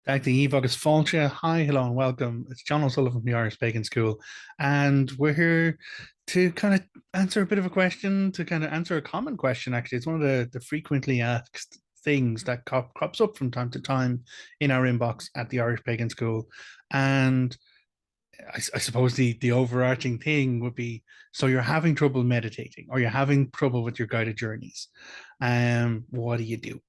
Dag the Eve August Fáilte. Hi, hello, and welcome. It's Jon O'Sullivan from the Irish Pagan School, and we're here to kind of answer a bit of a question, to kind of answer a common question. Actually, it's one of the frequently asked things that crops up from time to time in our inbox at the Irish Pagan School, and I suppose the overarching thing would be, so you're having trouble meditating or you're having trouble with your guided journeys. What do you do?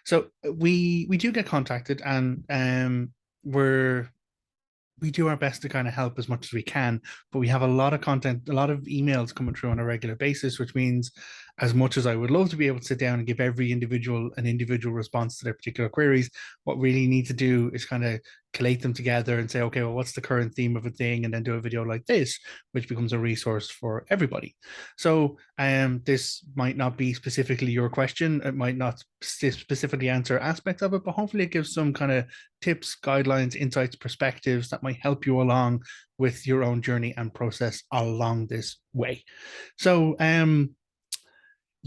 So we do get contacted, and we're we do our best to kind of help as much as we can, but we have a lot of content, a lot of emails coming through on a regular basis, which means as much as I would love to be able to sit down and give every individual an individual response to their particular queries, what we really need to do is kind of collate them together and say, okay, well, what's the current theme of a thing? And then do a video like this, which becomes a resource for everybody. So this might not be specifically your question. It might not specifically answer aspects of it, but hopefully it gives some kind of tips, guidelines, insights, perspectives that might help you along with your own journey and process along this way. So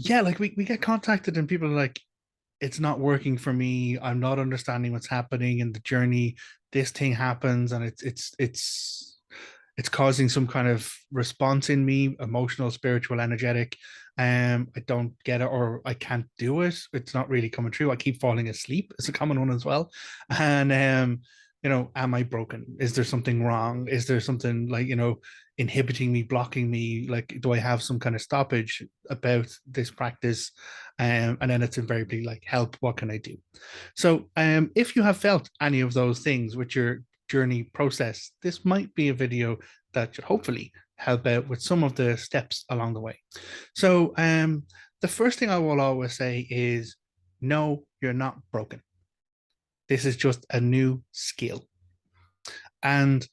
yeah, like we get contacted and people are like, it's not working for me. I'm not understanding what's happening in the journey. This thing happens and it's causing some kind of response in me, emotional, spiritual, energetic. I don't get it, or I can't do it. It's not really coming true. I keep falling asleep. It's a common one as well. And am I broken? Is there something wrong? Is there something like, inhibiting me, blocking me? Like, do I have some kind of stoppage about this practice? And then it's invariably like, help, what can I do? So if you have felt any of those things with your journey process, this might be a video that should hopefully help out with some of the steps along the way. So the first thing I will always say is, no, you're not broken. This is just a new skill. And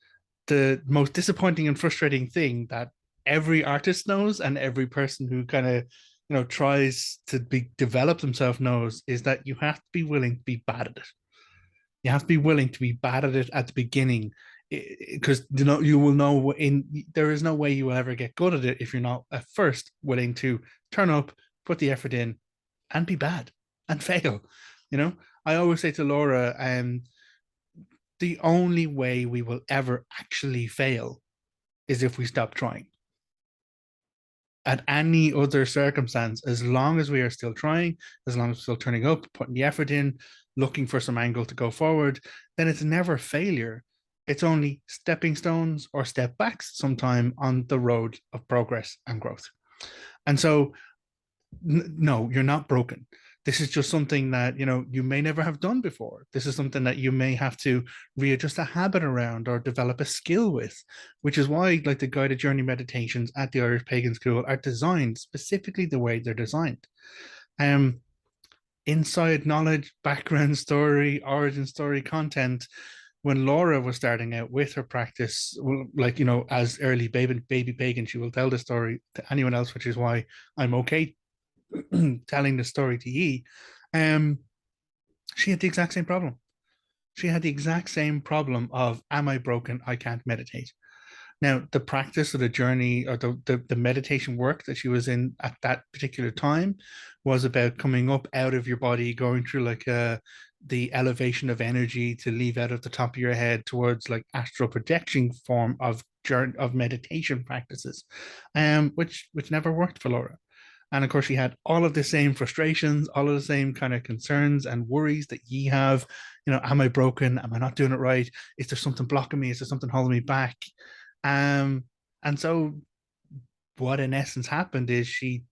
the most disappointing and frustrating thing that every artist knows, and every person who kind of tries to develop themselves knows, is that you have to be willing to be bad at it. You have to be willing to be bad at it at the beginning, because you will know, there is no way you will ever get good at it if you're not at first willing to turn up, put the effort in, and be bad and fail. I always say to Laura, the only way we will ever actually fail is if we stop trying. At any other circumstance, as long as we are still trying, as long as we're still turning up, putting the effort in, looking for some angle to go forward, then it's never failure. It's only stepping stones or step backs sometime on the road of progress and growth. And so, no, you're not broken. This is just something that you may never have done before. This is something that you may have to readjust a habit around or develop a skill with, which is why, like, the guided journey meditations at the Irish Pagan School are designed specifically the way they're designed. Um, Inside knowledge, background story, origin story content. When Laura was starting out with her practice, like, as early baby pagan, she will tell the story to anyone else, which is why I'm okay telling the story to ye. Um, she had the exact same problem. She had the exact same problem of, am I broken? I can't meditate. Now, the practice of the journey, or the meditation work that she was in at that particular time, was about coming up out of your body, going through like the elevation of energy to leave out of the top of your head towards like astral projection form of meditation practices, which never worked for Laura. And of course, she had all of the same frustrations, all of the same kind of concerns and worries that ye have. Am I broken? Am I not doing it right? Is there something blocking me? Is there something holding me back? And so what in essence happened is she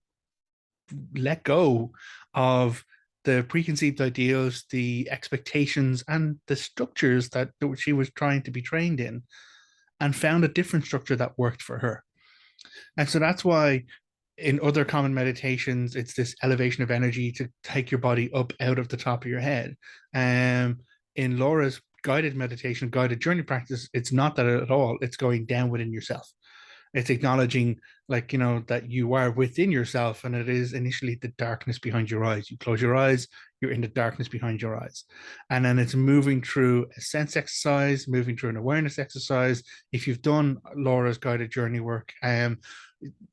let go of the preconceived ideals, the expectations, and the structures that she was trying to be trained in, and found a different structure that worked for her. And so that's why in other common meditations, it's this elevation of energy to take your body up out of the top of your head. In Laura's guided meditation, guided journey practice, it's not that at all. It's going down within yourself. It's acknowledging, like, that you are within yourself, and it is initially the darkness behind your eyes. You close your eyes, you're in the darkness behind your eyes. And then it's moving through a sense exercise, moving through an awareness exercise. If you've done Laura's guided journey work,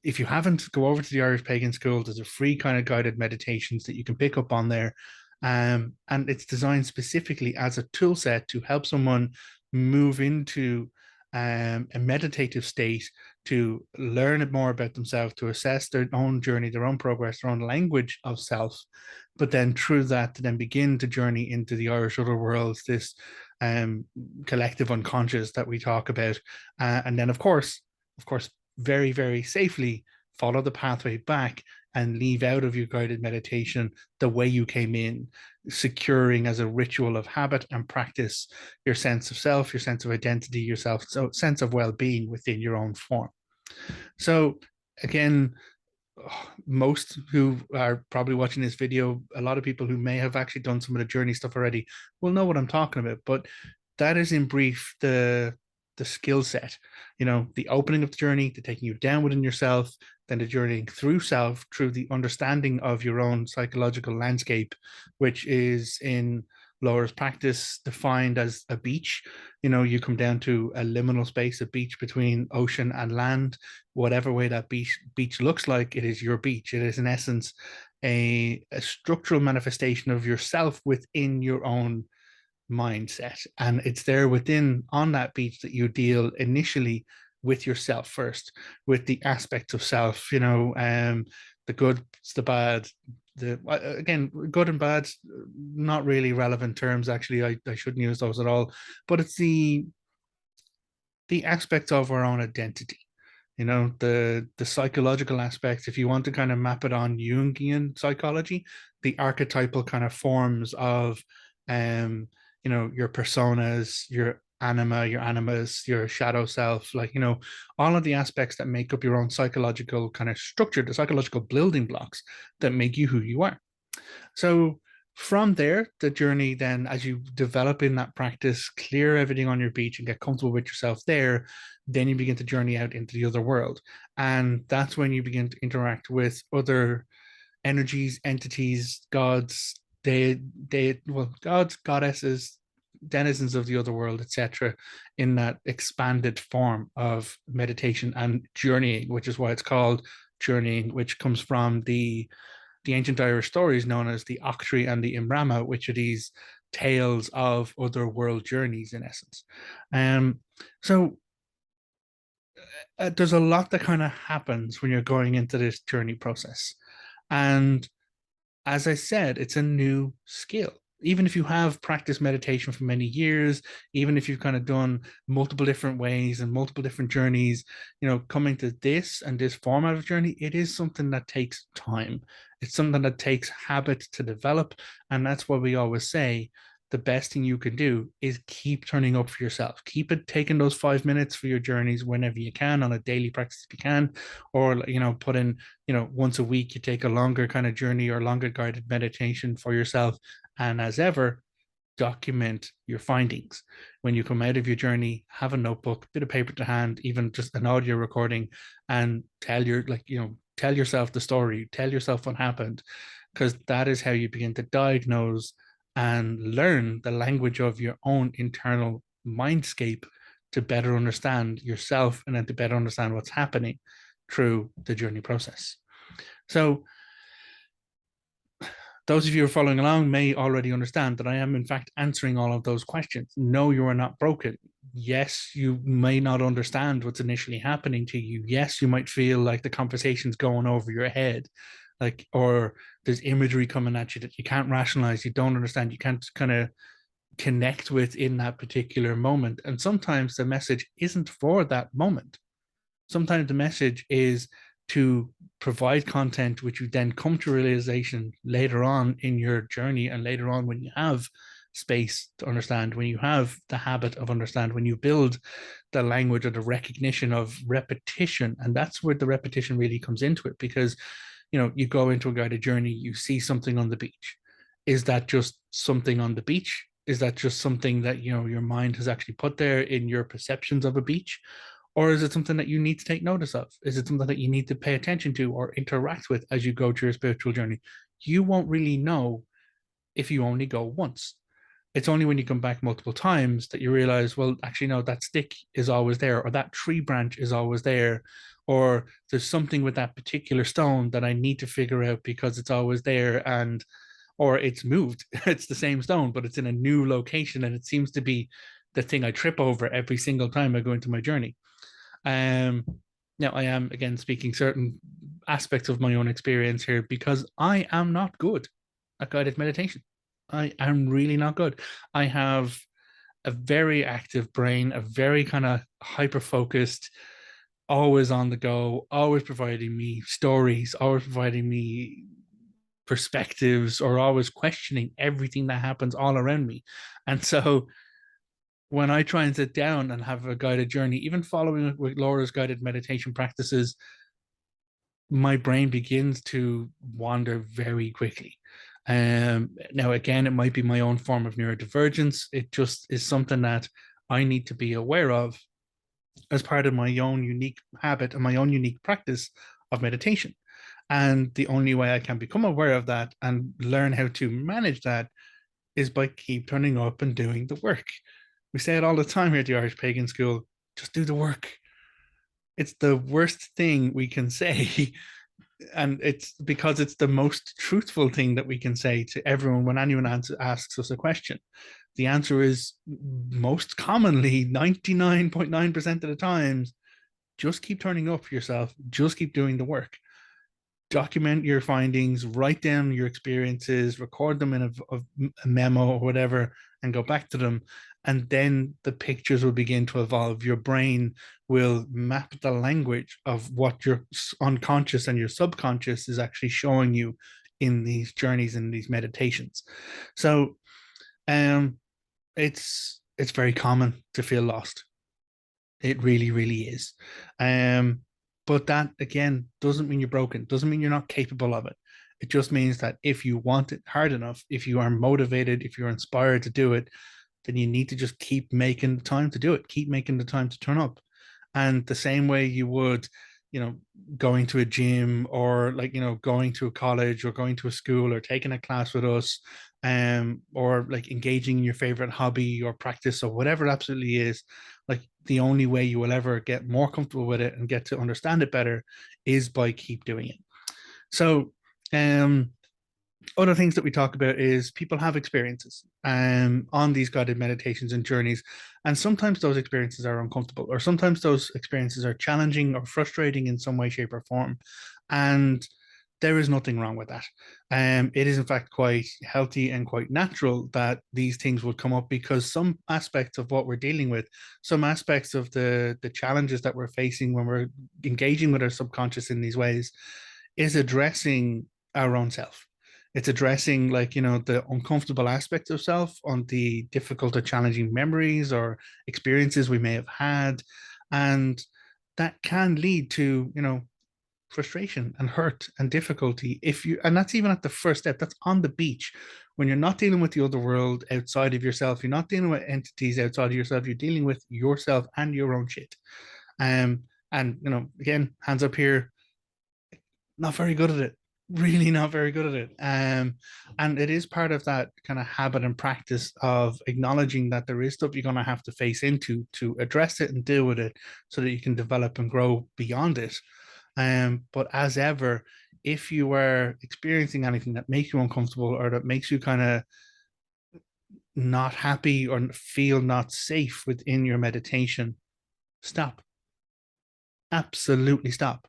if you haven't, go over to the Irish Pagan School. There's a free kind of guided meditations that you can pick up on there. And it's designed specifically as a tool set to help someone move into a meditative state, to learn more about themselves, to assess their own journey, their own progress, their own language of self, but then through that to then begin to journey into the Irish other worlds, this collective unconscious that we talk about, and then of course, very very safely follow the pathway back and leave out of your guided meditation the way you came in, securing as a ritual of habit and practice your sense of self, your sense of identity, yourself, so sense of well-being within your own form. So again, most who are probably watching this video, a lot of people who may have actually done some of the journey stuff already will know what I'm talking about. But that is in brief the skill set, the opening of the journey, the taking you down within yourself, then the journeying through self, through the understanding of your own psychological landscape, which is in Laura's practice defined as a beach. You come down to a liminal space, a beach between ocean and land. Whatever way that beach looks like, it is your beach. It is in essence a structural manifestation of yourself within your own mindset, and it's there within on that beach that you deal initially with yourself first, with the aspects of self, the good, the bad, the again, good and bad, not really relevant terms actually. I shouldn't use those at all, but it's the aspects of our own identity, the psychological aspects. If you want to kind of map it on Jungian psychology, the archetypal kind of forms of your personas, your anima, your animus, your shadow self, like, all of the aspects that make up your own psychological kind of structure, the psychological building blocks that make you who you are. So from there, the journey then, as you develop in that practice, clear everything on your beach and get comfortable with yourself there, then you begin to journey out into the other world. And that's when you begin to interact with other energies, entities, gods, gods, goddesses, denizens of the other world, etc., in that expanded form of meditation and journeying, which is why it's called journeying, which comes from the ancient Irish stories known as the Octree and the Imrama, which are these tales of other world journeys in essence. So there's a lot that kind of happens when you're going into this journey process. And as I said, it's a new skill. Even if you have practiced meditation for many years, even if you've kind of done multiple different ways and multiple different journeys, coming to this and this format of journey, it is something that takes time. It's something that takes habit to develop. And that's what we always say. The best thing you can do is keep turning up for yourself. Keep it taking those 5 minutes for your journeys whenever you can, on a daily practice if you can, or put in, once a week you take a longer kind of journey or longer guided meditation for yourself. And as ever, document your findings. When you come out of your journey, have a notebook, bit of paper to hand, even just an audio recording, and tell yourself the story, tell yourself what happened, because that is how you begin to diagnose and learn the language of your own internal mindscape to better understand yourself and then to better understand what's happening through the journey process. So those of you who are following along may already understand that I am in fact answering all of those questions. No, you are not broken. Yes, you may not understand what's initially happening to you. Yes, you might feel like the conversation's going over your head, or there's imagery coming at you that you can't rationalize, you don't understand, you can't kind of connect with in that particular moment. And sometimes the message isn't for that moment. Sometimes the message is to provide content which you then come to realization later on in your journey, and later on when you have space to understand, when you have the habit of understand, when you build the language or the recognition of repetition. And that's where the repetition really comes into it, because you go into a guided journey, you see something on the beach. Is that just something on the beach? Is that just something that your mind has actually put there in your perceptions of a beach? Or is it something that you need to take notice of? Is it something that you need to pay attention to or interact with as you go through your spiritual journey? You won't really know if you only go once. It's only when you come back multiple times that you realize, well, actually, no, that stick is always there, or that tree branch is always there, or there's something with that particular stone that I need to figure out because it's always there. And or it's moved. It's the same stone, but it's in a new location, and it seems to be the thing I trip over every single time I go into my journey. Um, Now, I am again speaking certain aspects of my own experience here because I am not good at guided meditation. I am really not good. I have a very active brain, a very kind of hyper focused, always on the go, always providing me stories, always providing me perspectives, or always questioning everything that happens all around me. And so when I try and sit down and have a guided journey, even following with Laura's guided meditation practices, my brain begins to wander very quickly. Now, again, it might be my own form of neurodivergence. It just is something that I need to be aware of as part of my own unique habit and my own unique practice of meditation. And the only way I can become aware of that and learn how to manage that is by keep turning up and doing the work. We say it all the time here at the Irish Pagan School, just do the work. It's the worst thing we can say. And it's because it's the most truthful thing that we can say to everyone when anyone asks us a question. The answer is most commonly 99.9% of the times, just keep turning up for yourself, just keep doing the work. Document your findings, write down your experiences, record them in a memo or whatever, and go back to them. And then the pictures will begin to evolve. Your brain will map the language of what your unconscious and your subconscious is actually showing you in these journeys and these meditations. So it's very common to feel lost. It really, really is. But that again doesn't mean you're broken, doesn't mean you're not capable of it. It just means that if you want it hard enough, if you are motivated, if you're inspired to do it, then you need to just keep making the time to do it, keep making the time to turn up. And the same way you would, going to a gym, or like, going to a college or going to a school or taking a class with us, or like engaging in your favorite hobby or practice or whatever it absolutely is. Like, the only way you will ever get more comfortable with it and get to understand it better is by keep doing it. So other things that we talk about is people have experiences on these guided meditations and journeys, and sometimes those experiences are uncomfortable, or sometimes those experiences are challenging or frustrating in some way, shape, or form, and there is nothing wrong with that. It is in fact quite healthy and quite natural that these things would come up, because some aspects of what we're dealing with, some aspects of the challenges that we're facing when we're engaging with our subconscious in these ways, is addressing our own self. It's addressing, like, the uncomfortable aspects of self, on the difficult or challenging memories or experiences we may have had. And that can lead to, frustration and hurt and difficulty, and that's even at the first step. That's on the beach, when you're not dealing with the other world outside of yourself, you're not dealing with entities outside of yourself, you're dealing with yourself and your own shit. And again, hands up here, not very good at it, really not very good at it. And it is part of that kind of habit and practice of acknowledging that there is stuff you're going to have to face into to address it and deal with it, so that you can develop and grow beyond it. But as ever, if you are experiencing anything that makes you uncomfortable, or that makes you kind of not happy or feel not safe within your meditation, stop. Absolutely stop.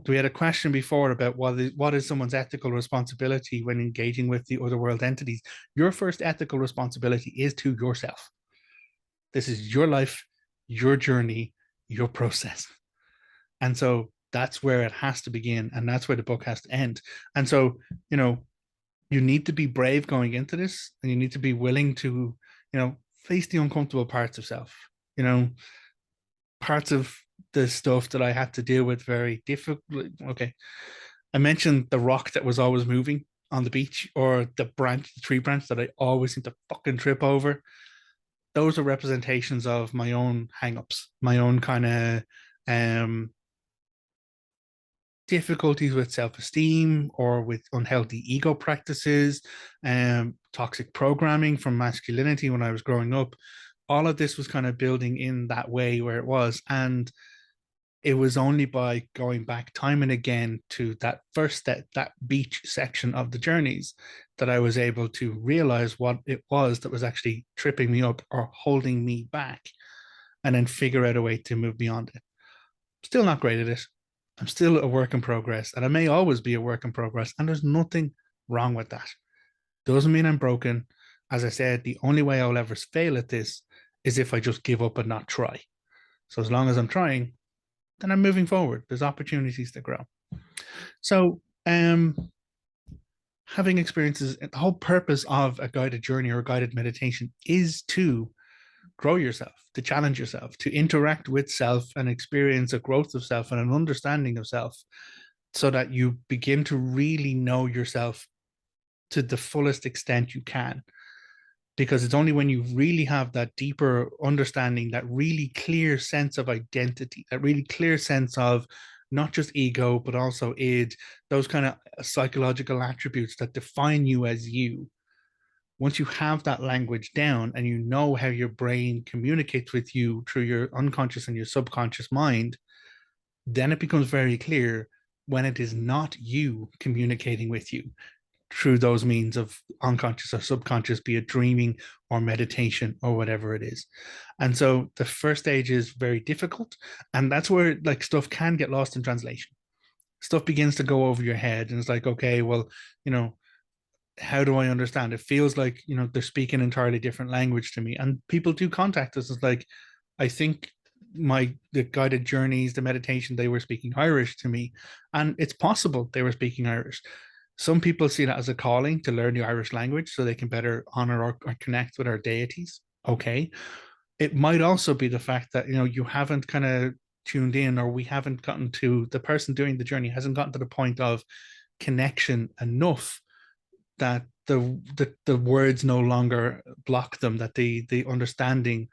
We had a question before about what is someone's ethical responsibility when engaging with the other world entities. Your first ethical responsibility is to yourself. This is your life, your journey, your process. And so that's where it has to begin, and that's where the book has to end. And so, you need to be brave going into this, and you need to be willing to, face the uncomfortable parts of self, parts of the stuff that I had to deal with very difficult. Okay. I mentioned the rock that was always moving on the beach, or the tree branch that I always seem to fucking trip over. Those are representations of my own hangups, my own kind of difficulties with self-esteem, or with unhealthy ego practices, toxic programming from masculinity when I was growing up. All of this was kind of building in that way where it was. And it was only by going back time and again to that first step, that beach section of the journeys, that I was able to realize what it was that was actually tripping me up or holding me back, and then figure out a way to move beyond it. Still not great at it. I'm still a work in progress, and I may always be a work in progress, and there's nothing wrong with that. Doesn't mean I'm broken. As I said, the only way I'll ever fail at this is if I just give up and not try. So as long as I'm trying, then I'm moving forward. There's opportunities to grow. So, having experiences, the whole purpose of a guided journey or a guided meditation is to grow yourself, to challenge yourself, to interact with self and experience a growth of self and an understanding of self, so that you begin to really know yourself to the fullest extent you can. Because it's only when you really have that deeper understanding, that really clear sense of identity, that really clear sense of not just ego, but also id, those kind of psychological attributes that define you as you. Once you have that language down and you know how your brain communicates with you through your unconscious and your subconscious mind, then it becomes very clear when it is not you communicating with you through those means of unconscious or subconscious, be it dreaming or meditation or whatever it is. And so the first stage is very difficult. And that's where like stuff can get lost in translation. Stuff begins to go over your head. And it's like, okay, well, you know, how do I understand? It feels like, you know, they're speaking entirely different language to me. And people do contact us. It's like, I think the guided journeys, the meditation, they were speaking Irish to me. And it's possible they were speaking Irish. Some people see that as a calling to learn the Irish language so they can better honor or connect with our deities. Okay. It might also be the fact that, you know, you haven't kind of tuned in, or we haven't gotten to, the person doing the journey hasn't gotten to the point of connection enough that the words no longer block them, that the understanding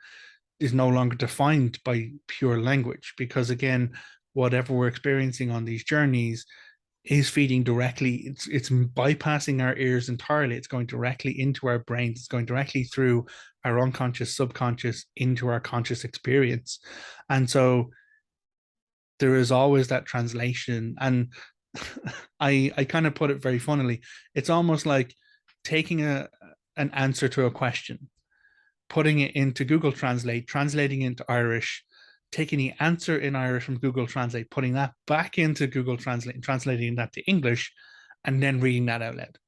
is no longer defined by pure language. Because again, whatever we're experiencing on these journeys is feeding directly, it's bypassing our ears entirely. It's going directly into our brains. It's going directly through our unconscious, subconscious into our conscious experience. And so there is always that translation. And I kind of put it very funnily. It's almost like taking an answer to a question, putting it into Google Translate, translating into Irish, taking the answer in Irish from Google Translate, putting that back into Google Translate and translating that to English, and then reading that out loud.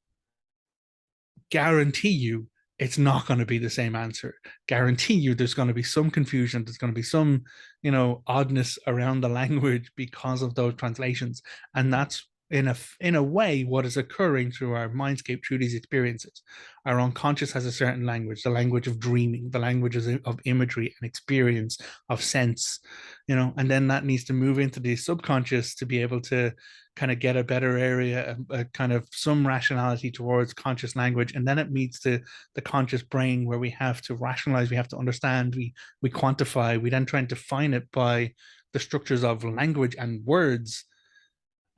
Guarantee you it's not going to be the same answer. Guarantee you there's going to be some confusion. There's going to be some, you know, oddness around the language because of those translations. And that's in a way what is occurring through our mindscape through these experiences. Our unconscious has a certain language, the language of dreaming, the languages of imagery and experience, of sense, you know, and then that needs to move into the subconscious to be able to kind of get a better area, a kind of some rationality towards conscious language. And then it meets the conscious brain, where we have to rationalize, we have to understand, we quantify, we then try and define it by the structures of language and words.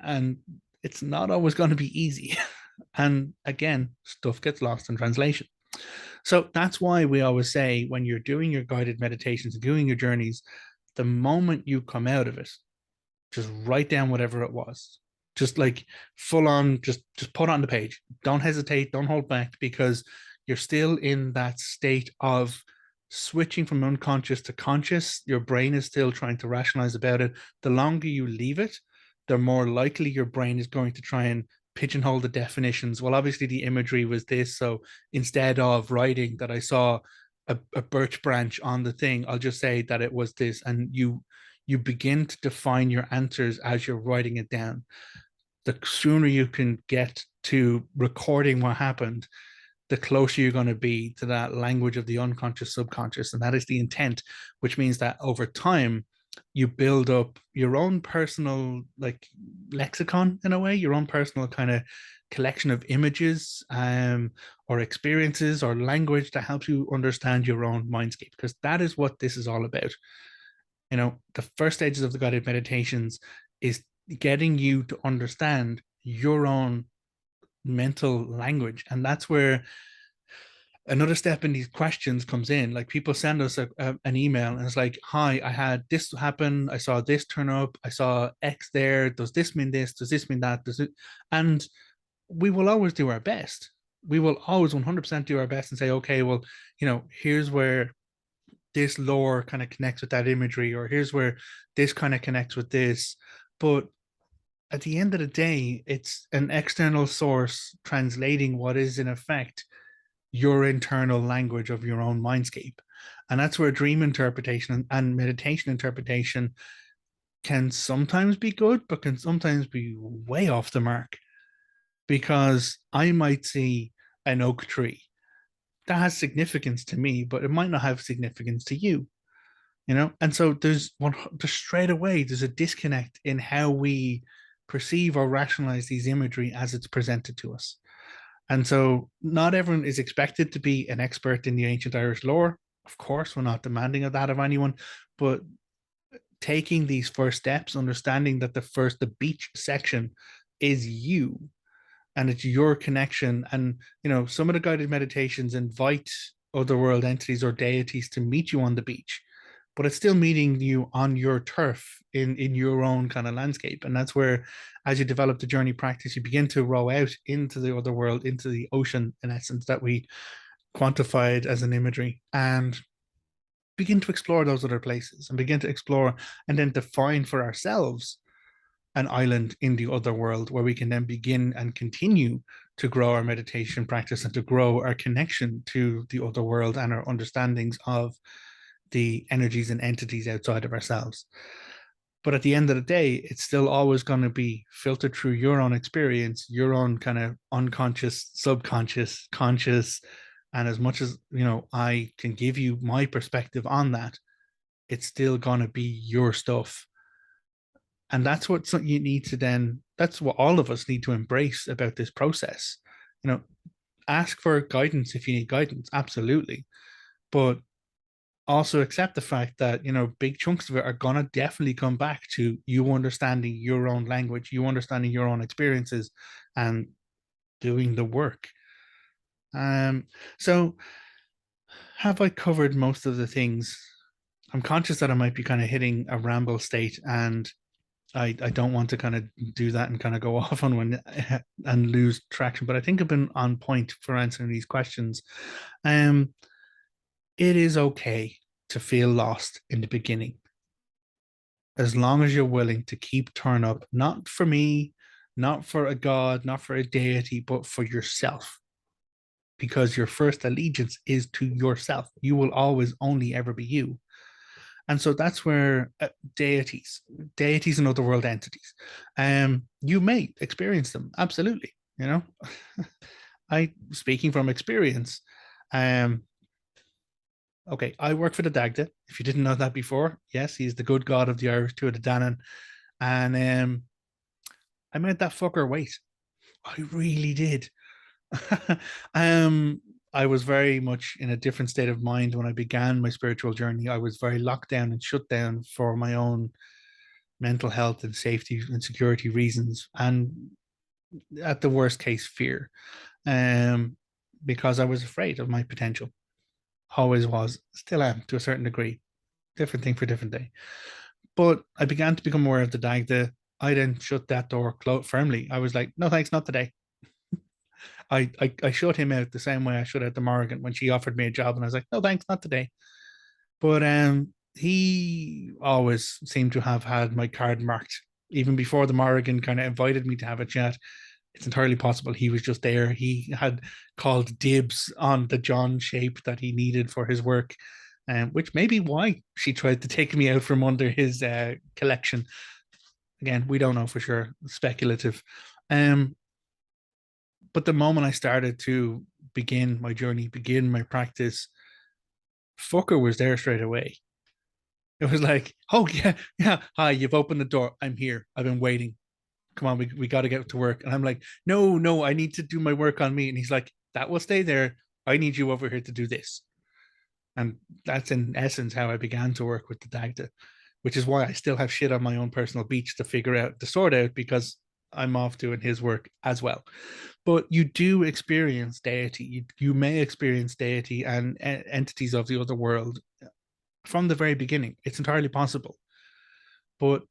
And it's not always going to be easy. And again, stuff gets lost in translation. So that's why we always say, when you're doing your guided meditations and doing your journeys, the moment you come out of it, just write down whatever it was. Just like full on, just put it on the page. Don't hesitate, don't hold back, because you're still in that state of switching from unconscious to conscious. Your brain is still trying to rationalize about it. The longer you leave it, the more likely your brain is going to try and pigeonhole the definitions. Well, obviously the imagery was this, so instead of writing that I saw a birch branch on the thing, I'll just say that it was this. And you begin to define your answers as you're writing it down. The sooner you can get to recording what happened, the closer you're going to be to that language of the unconscious, subconscious. And that is the intent, which means that over time, you build up your own personal like lexicon, in a way, your own personal kind of collection of images, or experiences or language that helps you understand your own mindscape, because that is what this is all about. You know, the first stages of the guided meditations is getting you to understand your own mental language. And that's where Another step in these questions comes in, like people send us an email and it's like, hi, I had this happen, I saw this turn up, I saw X there, does this mean this, does this mean that, does it? And we will always do our best. We will always 100% do our best and say, okay, well, here's where this lore kind of connects with that imagery, or here's where this kind of connects with this. But at the end of the day, it's an external source translating what is in effect your internal language of your own mindscape. And that's where dream interpretation and meditation interpretation can sometimes be good, but can sometimes be way off the mark. Because I might see an oak tree that has significance to me, but it might not have significance to you. And so there's straight away there's a disconnect in how we perceive or rationalize these imagery as it's presented to us. And so not everyone is expected to be an expert in the ancient Irish lore. Of course, we're not demanding of that of anyone, but taking these first steps, understanding that the beach section is you, and it's your connection. And some of the guided meditations invite otherworld entities or deities to meet you on the beach, but it's still meeting you on your turf in your own kind of landscape. And that's where, as you develop the journey practice, you begin to row out into the other world, into the ocean, in essence, that we quantified as an imagery, and begin to explore those other places, and begin to explore and then define for ourselves an island in the other world where we can then begin and continue to grow our meditation practice and to grow our connection to the other world and our understandings of the energies and entities outside of ourselves. But at the end of the day, it's still always going to be filtered through your own experience, your own kind of unconscious, subconscious, conscious. And as much as, I can give you my perspective on that, it's still going to be your stuff. And that's what you need to that's what all of us need to embrace about this process. Ask for guidance if you need guidance, absolutely. But also accept the fact that, big chunks of it are going to definitely come back to you understanding your own language, you understanding your own experiences, and doing the work. So have I covered most of the things? I'm conscious that I might be kind of hitting a ramble state, and I don't want to kind of do that and kind of go off on one and lose traction. But I think I've been on point for answering these questions. It is okay to feel lost in the beginning, as long as you're willing to keep turn up, not for me, not for a god, not for a deity, but for yourself. Because your first allegiance is to yourself. You will always only ever be you. And so that's where deities and otherworld entities, you may experience them. Absolutely. Speaking from experience, okay, I work for the Dagda. If you didn't know that before, yes, he's the good god of the Irish Tuatha De Danann. And I made that fucker wait. I really did. I was very much in a different state of mind when I began my spiritual journey. I was very locked down and shut down for my own mental health and safety and security reasons, and at the worst case, fear, because I was afraid of my potential. Always was, still am to a certain degree. Different thing for different day. But I began to become aware of the Dagda. I then shut that door firmly. I was like, no thanks, not today. I shut him out the same way I shut out the Morrigan when she offered me a job, and I was like, no thanks, not today. But he always seemed to have had my card marked even before the Morrigan kind of invited me to have a chat. It's entirely possible he was just there. He had called dibs on the John shape that he needed for his work, which may be why she tried to take me out from under his collection. Again, we don't know for sure, speculative. But the moment I started to begin my journey, begin my practice, fucker was there straight away. It was like, oh yeah, yeah, hi, you've opened the door. I'm here. I've been waiting. Come on, we got to get to work. And I'm like, no, I need to do my work on me. And he's like, that will stay there. I need you over here to do this. And that's in essence how I began to work with the Dagda, which is why I still have shit on my own personal beach to figure out, to sort out, because I'm off doing his work as well. But you do experience deity. You may experience deity and entities of the other world from the very beginning. It's entirely possible. But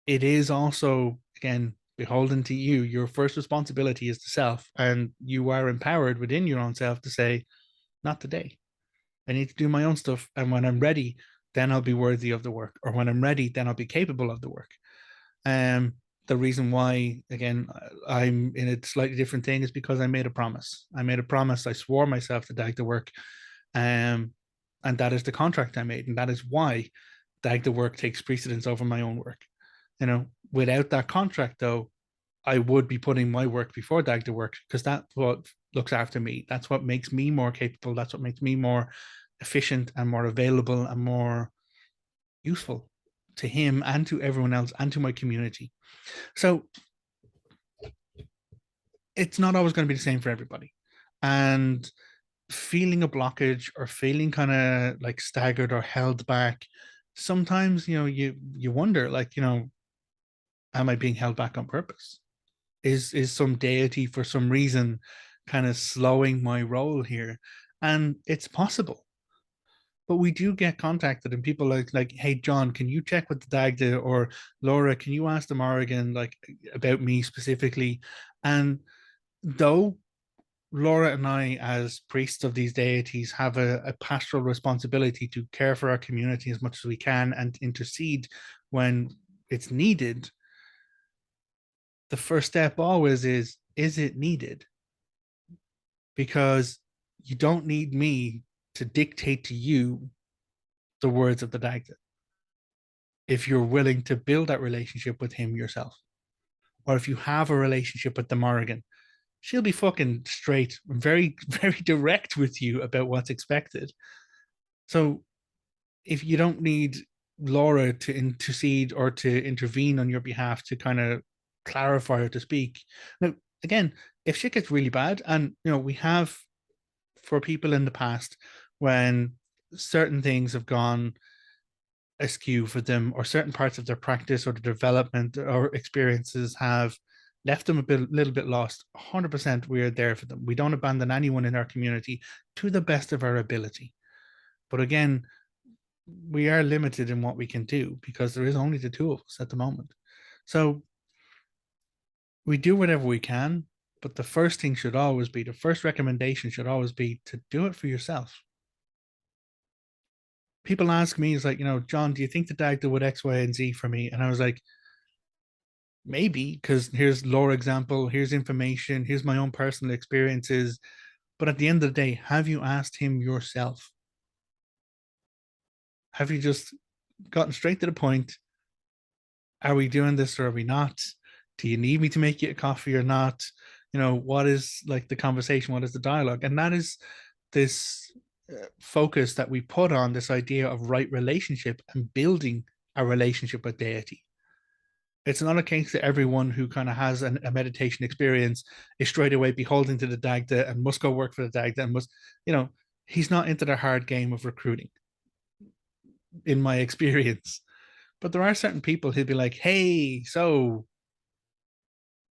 it is also, again, beholden to you. Your first responsibility is the self, and you are empowered within your own self to say, not today. I need to do my own stuff. And when I'm ready, then I'll be worthy of the work. Or when I'm ready, then I'll be capable of the work. Um, the reason why, again, I'm in a slightly different thing is because I made a promise. I made a promise. I swore myself to dag the work. Um, and that is the contract I made. And that is why dag the work takes precedence over my own work. Without that contract, though, I would be putting my work before dag the work, because that's what looks after me. That's what makes me more capable. That's what makes me more efficient and more available and more useful to him and to everyone else and to my community. So it's not always going to be the same for everybody. And feeling a blockage or feeling kind of like staggered or held back, sometimes, you wonder, like, am I being held back on purpose? Is some deity for some reason kind of slowing my role here? And it's possible. But we do get contacted, and people like, hey John, can you check with the Dagda? Or Laura, can you ask the Morrigan like about me specifically? And though Laura and I, as priests of these deities, have a pastoral responsibility to care for our community as much as we can and intercede when it's needed, the first step always is it needed? Because you don't need me to dictate to you the words of the Dagda if you're willing to build that relationship with him yourself. Or if you have a relationship with the Morrigan, she'll be fucking straight, very, very direct with you about what's expected. So if you don't need Laura to intercede or to intervene on your behalf to kind of clarify or to speak. Now, again, if shit gets really bad, and we have, for people in the past, when certain things have gone askew for them, or certain parts of their practice or the development or experiences have left them little bit lost, 100% we are there for them. We don't abandon anyone in our community to the best of our ability. But again, we are limited in what we can do because there is only the two of us at the moment. So we do whatever we can, but the first thing should always be, the first recommendation should always be to do it for yourself. People ask me, it's like, John, do you think the Dagda would X, Y, and Z for me? And I was like, maybe, because here's Laura example, here's information, here's my own personal experiences. But at the end of the day, have you asked him yourself? Have you just gotten straight to the point? Are we doing this or are we not? Do you need me to make you a coffee or not? What is like the conversation? What is the dialogue? And that is this focus that we put on this idea of right relationship and building a relationship with deity. It's not a case that everyone who kind of has a meditation experience is straight away beholden to the Dagda and must go work for the Dagda and must, he's not into the hard game of recruiting, in my experience. But there are certain people who'd be like, hey, so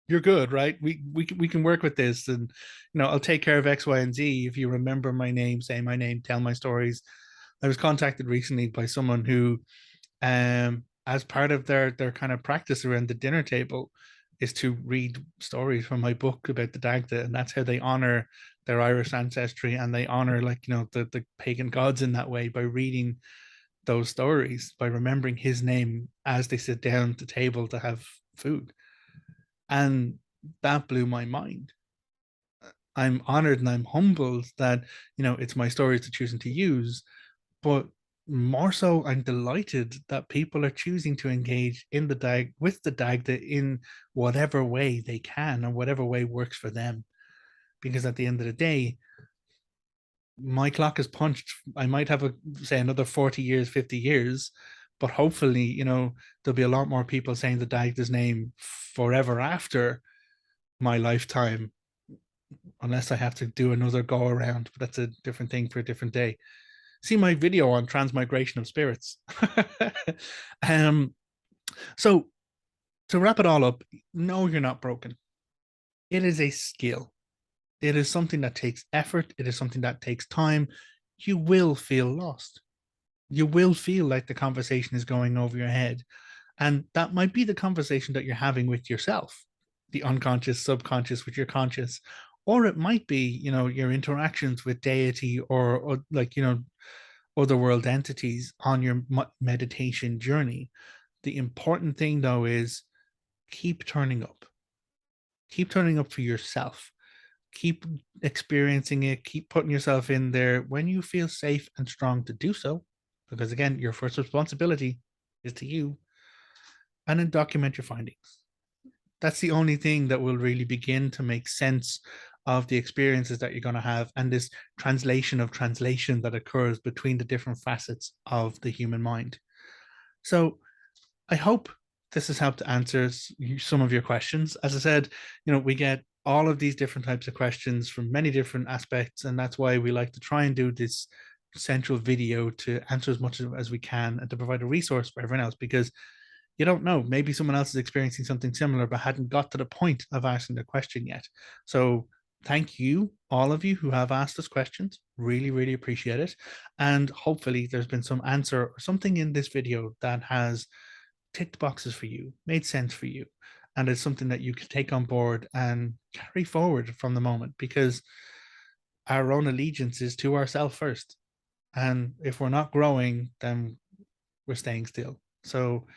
you're good, right? We can work with this, and I'll take care of X, Y, and Z if you remember my name, say my name, tell my stories. I was contacted recently by someone who, as part of their kind of practice around the dinner table, is to read stories from my book about the Dagda, and that's how they honor their Irish ancestry, and they honor, like, the pagan gods in that way, by reading those stories, by remembering his name as they sit down to table to have food. And that blew my mind. I'm honored and I'm humbled that, it's my stories they're choosing to use, but more so, I'm delighted that people are choosing to engage in with the Dagda in whatever way they can and whatever way works for them. Because at the end of the day, my clock is punched. I might have say another 40 years, 50 years, but hopefully, there'll be a lot more people saying the Dagda's name forever after my lifetime, unless I have to do another go around, but that's a different thing for a different day. See my video on transmigration of spirits. So To wrap it all up, no, you're not broken. It is a skill. It is something that takes effort. It is something that takes time. You will feel lost. You will feel like the conversation is going over your head. And that might be the conversation that you're having with yourself, the unconscious, subconscious with your conscious. Or it might be, your interactions with deity or like, other world entities on your meditation journey. The important thing, though, is keep turning up. Keep turning up for yourself. Keep experiencing it. Keep putting yourself in there when you feel safe and strong to do so. Because again, your first responsibility is to you. And then document your findings. That's the only thing that will really begin to make sense of the experiences that you're going to have and this translation of translation that occurs between the different facets of the human mind. So I hope this has helped to answer some of your questions. As I said, we get all of these different types of questions from many different aspects, and that's why we like to try and do this central video to answer as much as we can and to provide a resource for everyone else, because you don't know, maybe someone else is experiencing something similar but hadn't got to the point of asking the question yet. So thank you, all of you who have asked us questions. Really, really appreciate it. And hopefully there's been some answer or something in this video that has ticked boxes for you, made sense for you, and it's something that you can take on board and carry forward from the moment, because our own allegiance is to ourselves first. And if we're not growing, then we're staying still. So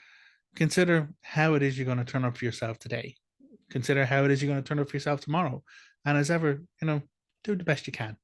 consider how it is you're going to turn up for yourself today. Consider how it is you're going to turn up for yourself tomorrow. And as ever, do the best you can.